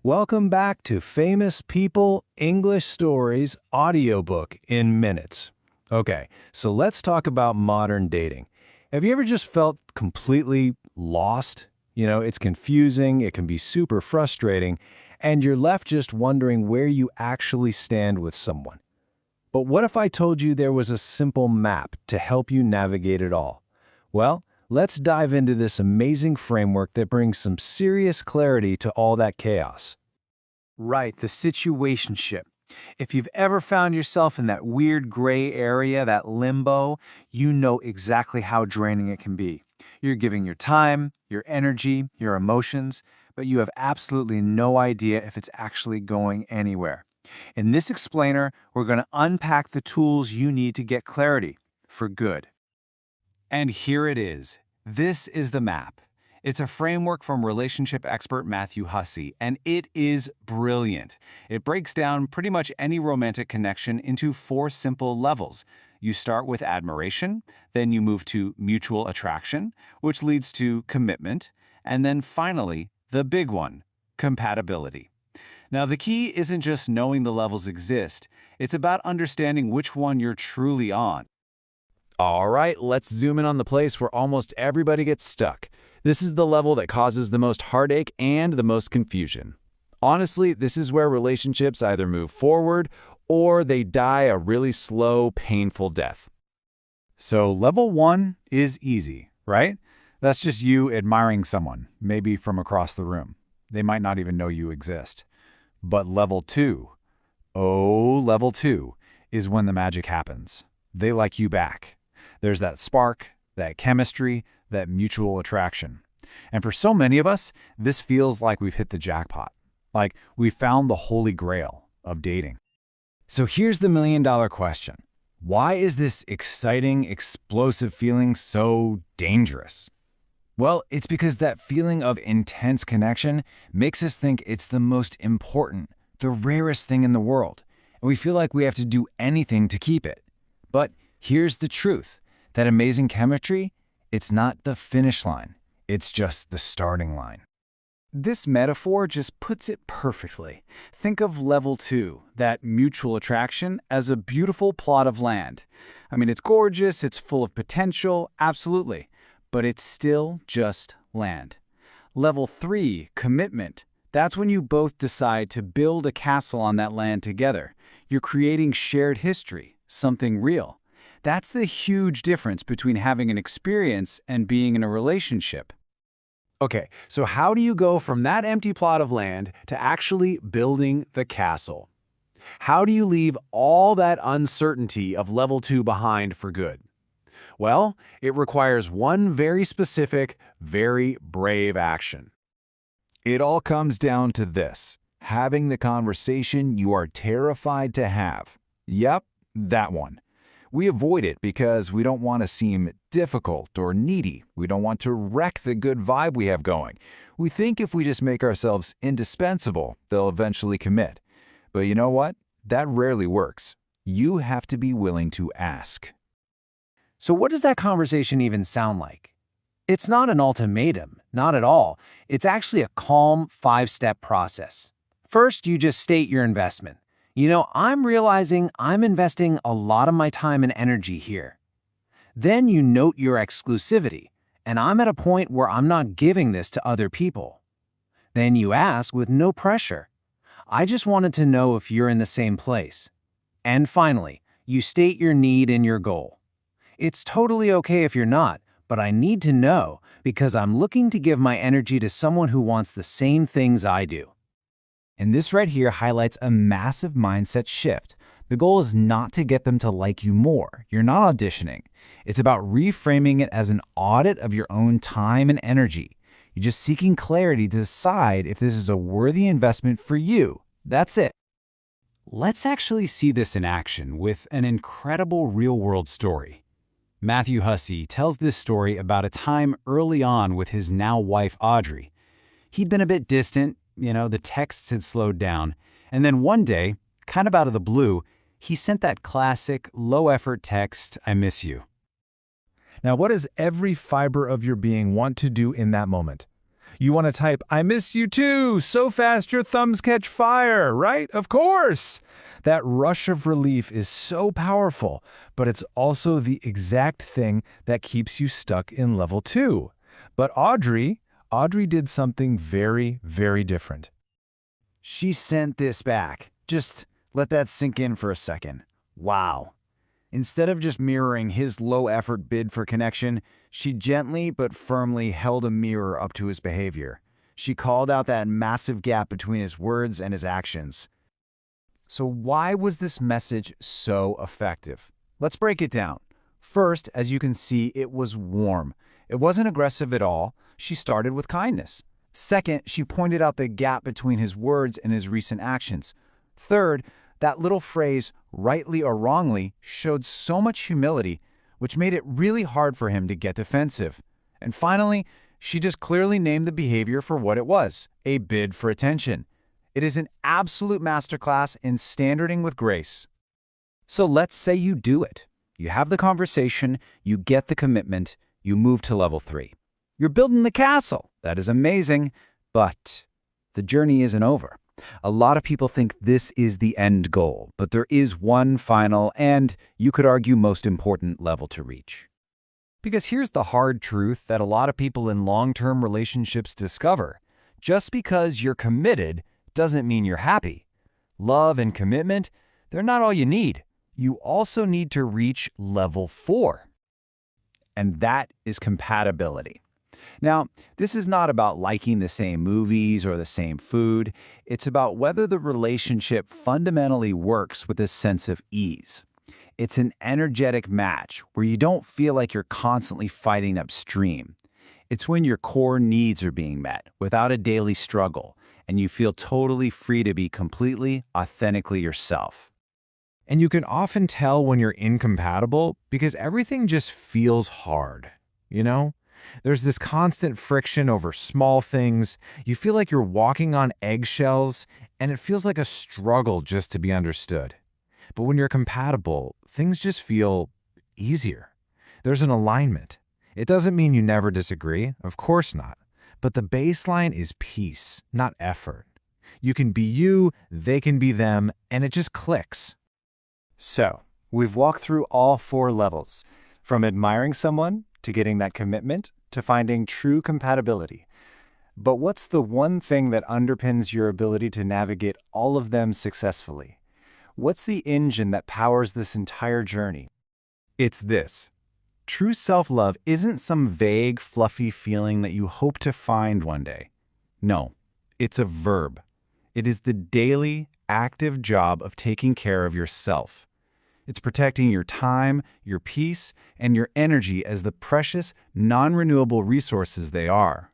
Welcome back to Famous People English Stories Audiobook in Minutes. Okay, so let's talk about modern dating. Have you ever just felt completely lost? It's confusing, it can be super frustrating, and you're left just wondering where you actually stand with someone. But what if I told you there was a simple map to help you navigate it all? Well, let's dive into this amazing framework that brings some serious clarity to all that chaos. Right, the situationship. If you've ever found yourself in that weird gray area, that limbo, you know exactly how draining it can be. You're giving your time, your energy, your emotions, but you have absolutely no idea if it's actually going anywhere. In this explainer, we're going to unpack the tools you need to get clarity for good. And here it is. This is the map. It's a framework from relationship expert Matthew Hussey, and it is brilliant. It breaks down pretty much any romantic connection into 4 simple levels. You start with admiration, then you move to mutual attraction, which leads to commitment, and then finally, the big one, compatibility. Now, the key isn't just knowing the levels exist, it's about understanding which one you're truly on. All right, let's zoom in on the place where almost everybody gets stuck. This is the level that causes the most heartache and the most confusion. Honestly, this is where relationships either move forward or they die a really slow, painful death. So level 1 is easy, right? That's just you admiring someone, maybe from across the room. They might not even know you exist. But level 2, level 2 is when the magic happens. They like you back. There's that spark, that chemistry, that mutual attraction. And for so many of us, this feels like we've hit the jackpot. Like we found the holy grail of dating. So here's the million-dollar question. Why is this exciting, explosive feeling so dangerous? Well, it's because that feeling of intense connection makes us think it's the most important, the rarest thing in the world. And we feel like we have to do anything to keep it. But here's the truth. That amazing chemistry, it's not the finish line. It's just the starting line. This metaphor just puts it perfectly. Think of level 2, that mutual attraction, as a beautiful plot of land. I mean, it's gorgeous, it's full of potential, absolutely. But it's still just land. Level 3, commitment. That's when you both decide to build a castle on that land together. You're creating shared history, something real. That's the huge difference between having an experience and being in a relationship. Okay, so how do you go from that empty plot of land to actually building the castle? How do you leave all that uncertainty of level 2 behind for good? Well, it requires one very specific, very brave action. It all comes down to this: having the conversation you are terrified to have. Yep, that one. We avoid it because we don't want to seem difficult or needy. We don't want to wreck the good vibe we have going. We think if we just make ourselves indispensable, they'll eventually commit. But you know what? That rarely works. You have to be willing to ask. So what does that conversation even sound like? It's not an ultimatum, not at all. It's actually a calm 5-step process. First, you just state your investment. I'm realizing I'm investing a lot of my time and energy here. Then you note your exclusivity, and I'm at a point where I'm not giving this to other people. Then you ask with no pressure. I just wanted to know if you're in the same place. And finally, you state your need and your goal. It's totally okay if you're not, but I need to know because I'm looking to give my energy to someone who wants the same things I do. And this right here highlights a massive mindset shift. The goal is not to get them to like you more. You're not auditioning. It's about reframing it as an audit of your own time and energy. You're just seeking clarity to decide if this is a worthy investment for you. That's it. Let's actually see this in action with an incredible real-world story. Matthew Hussey tells this story about a time early on with his now wife Audrey. He'd been a bit distant. The texts had slowed down. And then one day, kind of out of the blue, he sent that classic, low-effort text, "I miss you." Now, what does every fiber of your being want to do in that moment? You want to type, "I miss you too, so fast your thumbs catch fire," right? Of course! That rush of relief is so powerful, but it's also the exact thing that keeps you stuck in level 2. But Audrey did something very, very different. She sent this back. Just let that sink in for a second. Wow. Instead of just mirroring his low-effort bid for connection, she gently but firmly held a mirror up to his behavior. She called out that massive gap between his words and his actions. So why was this message so effective? Let's break it down. First, as you can see, it was warm. It wasn't aggressive at all. She started with kindness. Second, she pointed out the gap between his words and his recent actions. Third, that little phrase, rightly or wrongly, showed so much humility, which made it really hard for him to get defensive. And finally, she just clearly named the behavior for what it was, a bid for attention. It is an absolute masterclass in standarding with grace. So let's say you do it. You have the conversation, you get the commitment, you move to level 3. You're building the castle. That is amazing, but the journey isn't over. A lot of people think this is the end goal, but there is one final and, you could argue, most important level to reach. Because here's the hard truth that a lot of people in long-term relationships discover. Just because you're committed doesn't mean you're happy. Love and commitment, they're not all you need. You also need to reach level 4. And that is compatibility. Now, this is not about liking the same movies or the same food. It's about whether the relationship fundamentally works with a sense of ease. It's an energetic match where you don't feel like you're constantly fighting upstream. It's when your core needs are being met without a daily struggle, and you feel totally free to be completely, authentically yourself. And you can often tell when you're incompatible because everything just feels hard, you know? There's this constant friction over small things. You feel like you're walking on eggshells, and it feels like a struggle just to be understood. But when you're compatible, things just feel easier. There's an alignment. It doesn't mean you never disagree, of course not. But the baseline is peace, not effort. You can be you, they can be them, and it just clicks. So, we've walked through all 4 levels, from admiring someone to getting that commitment to finding true compatibility. But what's the one thing that underpins your ability to navigate all of them successfully? What's the engine that powers this entire journey? It's this. True self-love isn't some vague, fluffy feeling that you hope to find one day. No, it's a verb. It is the daily, active job of taking care of yourself. It's protecting your time, your peace, and your energy as the precious, non-renewable resources they are.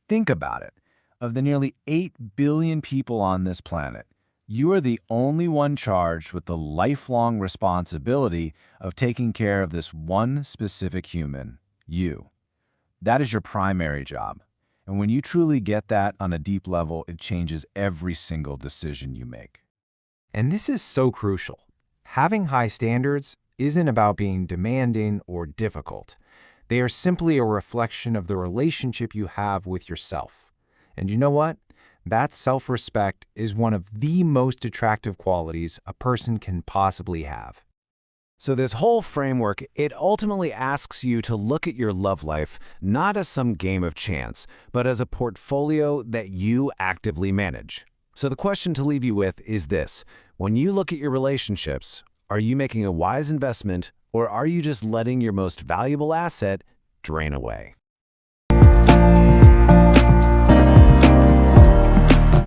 Think about it. Of the nearly 8 billion people on this planet, you are the only one charged with the lifelong responsibility of taking care of this one specific human, you. That is your primary job. And when you truly get that on a deep level, it changes every single decision you make. And this is so crucial. Having high standards isn't about being demanding or difficult. They are simply a reflection of the relationship you have with yourself. And you know what? That self-respect is one of the most attractive qualities a person can possibly have. So this whole framework, it ultimately asks you to look at your love life not as some game of chance, but as a portfolio that you actively manage. So the question to leave you with is this. When you look at your relationships, are you making a wise investment, or are you just letting your most valuable asset drain away?